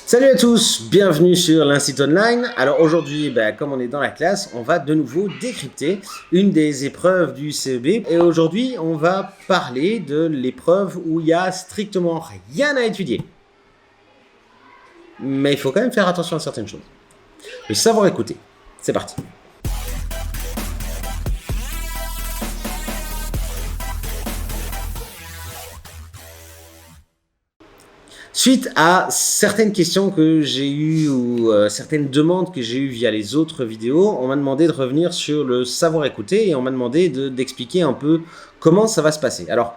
Salut à tous, bienvenue sur l'Instit Online. Alors aujourd'hui, comme on est dans la classe, on va de nouveau décrypter une des épreuves du CEB. Et aujourd'hui, on va parler de l'épreuve où il n'y a strictement rien à étudier. Mais il faut quand même faire attention à certaines choses. Le savoir écouter, c'est parti. Suite à certaines questions que j'ai eues ou certaines demandes que j'ai eues via les autres vidéos, on m'a demandé de revenir sur le savoir écouter et on m'a demandé d'expliquer un peu comment ça va se passer. Alors,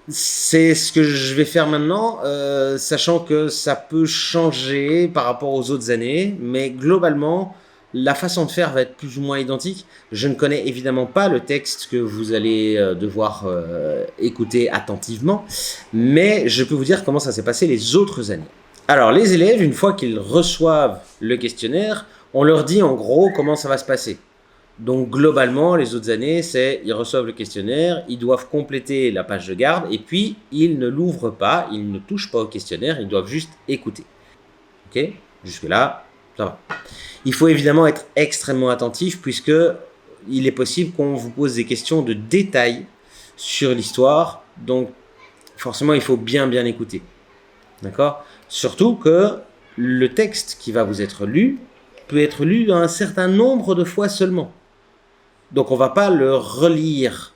c'est ce que je vais faire maintenant, sachant que ça peut changer par rapport aux autres années, mais globalement, la façon de faire va être plus ou moins identique. Je ne connais évidemment pas le texte que vous allez devoir écouter attentivement, mais je peux vous dire comment ça s'est passé les autres années. Alors, les élèves, une fois qu'ils reçoivent le questionnaire, on leur dit en gros comment ça va se passer. Donc, globalement, les autres années, c'est ils reçoivent le questionnaire, ils doivent compléter la page de garde, et puis ils ne l'ouvrent pas, ils ne touchent pas au questionnaire, ils doivent juste écouter. Ok ? Jusque-là, ça va. Il faut évidemment être extrêmement attentif puisque il est possible qu'on vous pose des questions de détail sur l'histoire. Donc, forcément, il faut bien écouter. D'accord ? Surtout que le texte qui va vous être lu peut être lu un certain nombre de fois seulement. Donc, on ne va pas le relire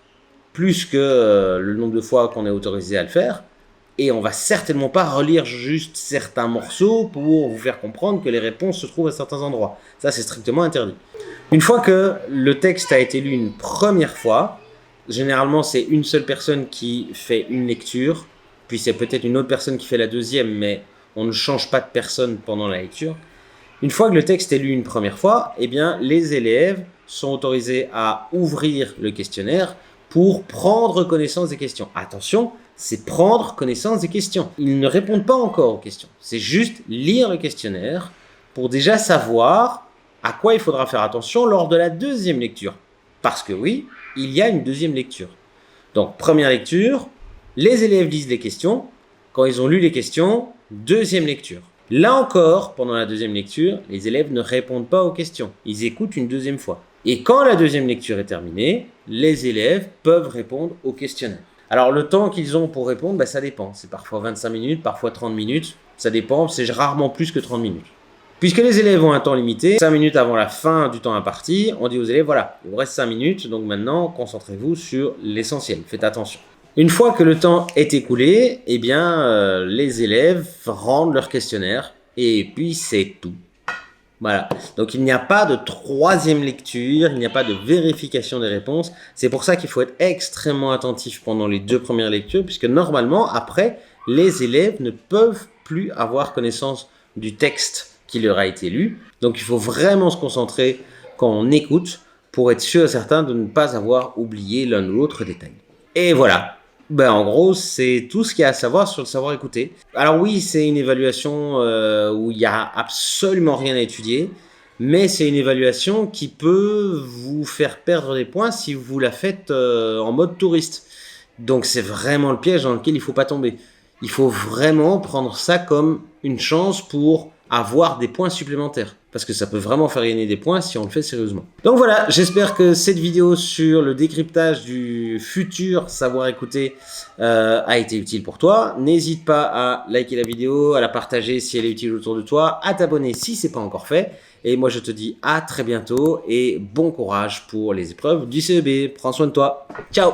plus que le nombre de fois qu'on est autorisé à le faire. Et on va certainement pas relire juste certains morceaux pour vous faire comprendre que les réponses se trouvent à certains endroits. Ça, c'est strictement interdit. Une fois que le texte a été lu une première fois, généralement, c'est une seule personne qui fait une lecture, puis c'est peut-être une autre personne qui fait la deuxième, mais on ne change pas de personne pendant la lecture. Une fois que le texte est lu une première fois, eh bien, les élèves sont autorisés à ouvrir le questionnaire pour prendre connaissance des questions. Attention, c'est prendre connaissance des questions. Ils ne répondent pas encore aux questions. C'est juste lire le questionnaire pour déjà savoir à quoi il faudra faire attention lors de la deuxième lecture. Parce que oui, il y a une deuxième lecture. Donc, première lecture, les élèves lisent les questions. Quand ils ont lu les questions, deuxième lecture. Là encore, pendant la deuxième lecture, les élèves ne répondent pas aux questions. Ils écoutent une deuxième fois. Et quand la deuxième lecture est terminée, les élèves peuvent répondre au questionnaire. Alors, le temps qu'ils ont pour répondre, ça dépend. C'est parfois 25 minutes, parfois 30 minutes. Ça dépend, c'est rarement plus que 30 minutes. Puisque les élèves ont un temps limité, 5 minutes avant la fin du temps imparti, on dit aux élèves, voilà, il vous reste 5 minutes, donc maintenant, concentrez-vous sur l'essentiel. Faites attention. Une fois que le temps est écoulé, eh bien, les élèves rendent leur questionnaire et puis c'est tout. Voilà. Donc, il n'y a pas de troisième lecture, il n'y a pas de vérification des réponses. C'est pour ça qu'il faut être extrêmement attentif pendant les deux premières lectures, puisque normalement, après, les élèves ne peuvent plus avoir connaissance du texte qui leur a été lu. Donc, il faut vraiment se concentrer quand on écoute pour être sûr et certain de ne pas avoir oublié l'un ou l'autre détail. Et voilà. En gros, c'est tout ce qu'il y a à savoir sur le savoir écouter. Alors oui, c'est une évaluation où il n'y a absolument rien à étudier, mais c'est une évaluation qui peut vous faire perdre des points si vous la faites en mode touriste. Donc c'est vraiment le piège dans lequel il ne faut pas tomber. Il faut vraiment prendre ça comme une chance pour avoir des points supplémentaires. Parce que ça peut vraiment faire gagner des points si on le fait sérieusement. Donc voilà, j'espère que cette vidéo sur le décryptage du futur savoir écouter a été utile pour toi. N'hésite pas à liker la vidéo, à la partager si elle est utile autour de toi, à t'abonner si ce n'est pas encore fait. Et moi je te dis à très bientôt et bon courage pour les épreuves du CEB. Prends soin de toi. Ciao!